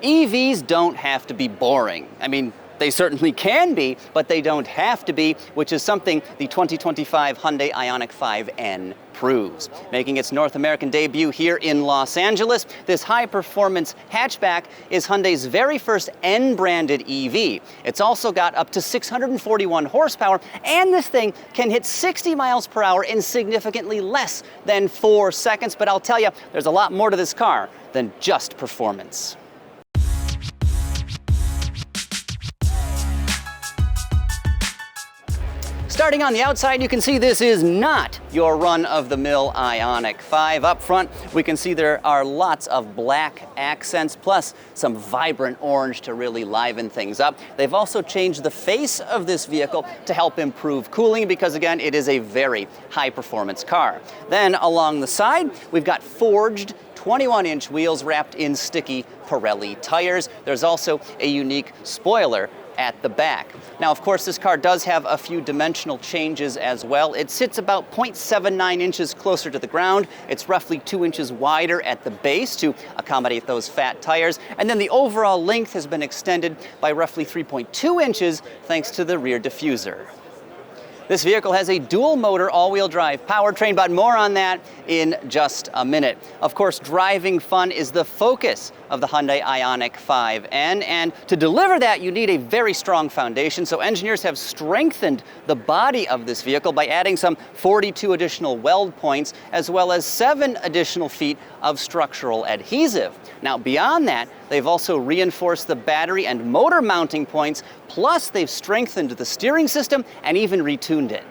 EVs don't have to be boring. I mean, they certainly can be, but they don't have to be, which is something the 2025 Hyundai Ioniq 5N proves. Making its North American debut here in Los Angeles, this high-performance hatchback is Hyundai's very first N-branded EV. It's also got up to 641 horsepower, and this thing can hit 60 miles per hour in significantly less than 4 seconds. But I'll tell you, there's a lot more to this car than just performance. Starting on the outside, you can see this is not your run-of-the-mill Ioniq 5. Up front, we can see there are lots of black accents, plus some vibrant orange to really liven things up. They've also changed the face of this vehicle to help improve cooling because, again, it is a very high-performance car. Then along the side, we've got forged 21-inch wheels wrapped in sticky Pirelli tires. There's also a unique spoiler at the back. Now, of course, this car does have a few dimensional changes as well. It sits about 0.79 inches closer to the ground. It's roughly 2 inches wider at the base to accommodate those fat tires. And then the overall length has been extended by roughly 3.2 inches thanks to the rear diffuser. This vehicle has a dual-motor, all-wheel drive powertrain, but more on that in just a minute. Of course, driving fun is the focus of the Hyundai Ioniq 5N, and to deliver that, you need a very strong foundation, so engineers have strengthened the body of this vehicle by adding some 42 additional weld points, as well as 7 additional feet of structural adhesive. Now, beyond that, they've also reinforced the battery and motor mounting points, plus they've strengthened the steering system and even retuned it.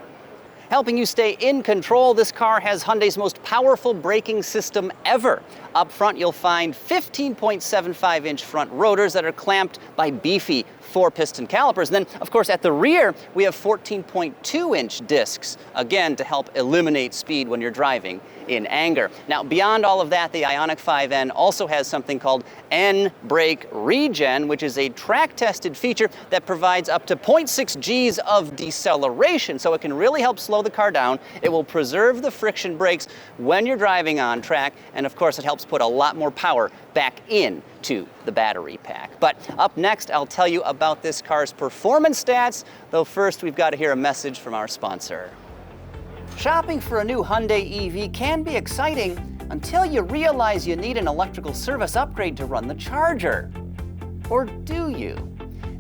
Helping you stay in control, this car has Hyundai's most powerful braking system ever. Up front, you'll find 15.75-inch front rotors that are clamped by beefy 4-piston calipers. And then, of course, at the rear, we have 14.2-inch discs, again, to help eliminate speed when you're driving in anger. Now, beyond all of that, the Ioniq 5N also has something called N-Brake Regen, which is a track-tested feature that provides up to 0.6 Gs of deceleration, so it can really help slow the car down. It will preserve the friction brakes when you're driving on track, and of course, it helps put a lot more power back into the battery pack. But up next, I'll tell you about this car's performance stats, though first we've got to hear a message from our sponsor. Shopping for a new Hyundai EV can be exciting until you realize you need an electrical service upgrade to run the charger. Or do you?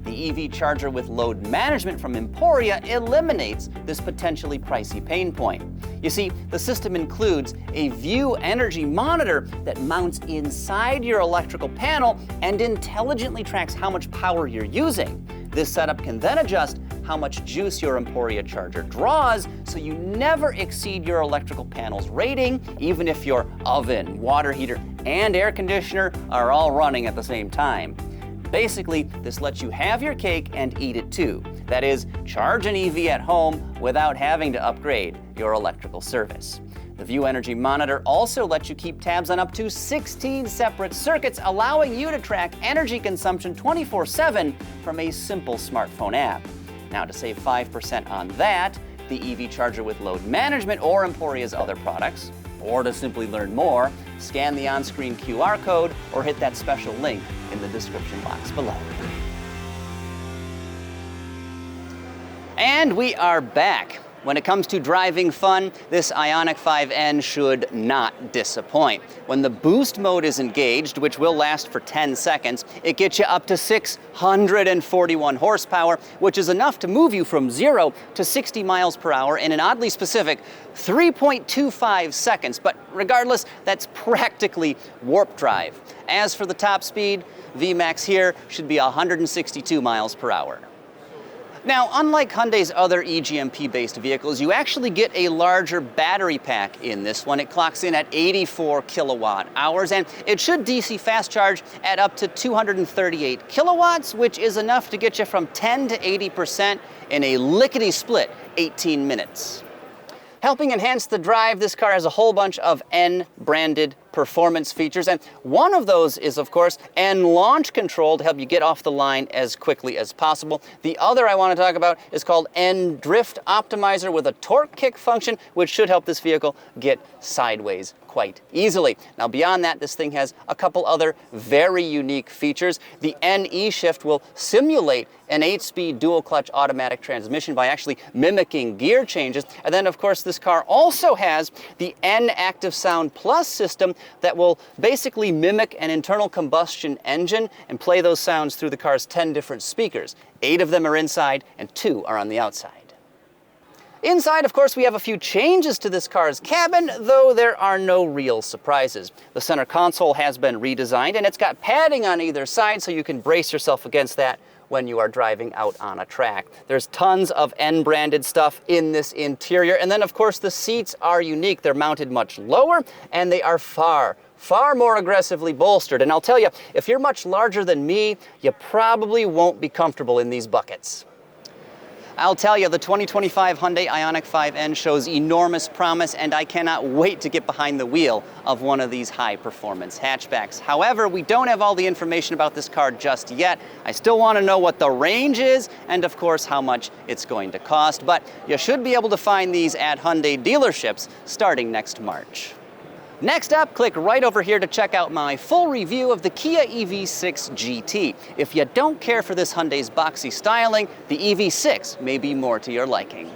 The EV charger with load management from Emporia eliminates this potentially pricey pain point. You see, the system includes a View energy monitor that mounts inside your electrical panel and intelligently tracks how much power you're using. This setup can then adjust how much juice your Emporia charger draws, so you never exceed your electrical panel's rating, even if your oven, water heater, and air conditioner are all running at the same time. Basically, this lets you have your cake and eat it too. That is, charge an EV at home without having to upgrade your electrical service. The View Energy Monitor also lets you keep tabs on up to 16 separate circuits, allowing you to track energy consumption 24/7 from a simple smartphone app. Now, to save 5% on that, the EV charger with load management or Emporia's other products, or to simply learn more, scan the on-screen QR code or hit that special link in the description box below. And we are back. When it comes to driving fun, this Ioniq 5N should not disappoint. When the boost mode is engaged, which will last for 10 seconds, it gets you up to 641 horsepower, which is enough to move you from 0 to 60 miles per hour in an oddly specific 3.25 seconds. But regardless, that's practically warp drive. As for the top speed, VMAX here should be 162 miles per hour. Now, unlike Hyundai's other E-GMP-based vehicles, you actually get a larger battery pack in this one. It clocks in at 84 kilowatt hours, and it should DC fast charge at up to 238 kilowatts, which is enough to get you from 10 to 80% in a lickety-split 18 minutes. Helping enhance the drive, this car has a whole bunch of N-branded performance features, and one of those is, of course, N launch control to help you get off the line as quickly as possible. The other I want to talk about is called N drift optimizer with a torque kick function, which should help this vehicle get sideways quite easily. Now beyond that, this thing has a couple other very unique features. The N E-Shift will simulate an 8-speed dual-clutch automatic transmission by actually mimicking gear changes. And then, of course, this car also has the N Active Sound Plus system that will basically mimic an internal combustion engine and play those sounds through the car's 10 different speakers. 8 of them are inside and 2 are on the outside. Inside, of course, we have a few changes to this car's cabin, though there are no real surprises. The center console has been redesigned, and it's got padding on either side, so you can brace yourself against that when you are driving out on a track. There's tons of N-branded stuff in this interior, and then, of course, the seats are unique. They're mounted much lower, and they are far more aggressively bolstered. And I'll tell you, if you're much larger than me, you probably won't be comfortable in these buckets. I'll tell you, the 2025 Hyundai Ioniq 5N shows enormous promise, and I cannot wait to get behind the wheel of one of these high-performance hatchbacks. However, we don't have all the information about this car just yet. I still want to know what the range is and, of course, how much it's going to cost. But you should be able to find these at Hyundai dealerships starting next March. Next up, click right over here to check out my full review of the Kia EV6 GT. If you don't care for this Hyundai's boxy styling, the EV6 may be more to your liking.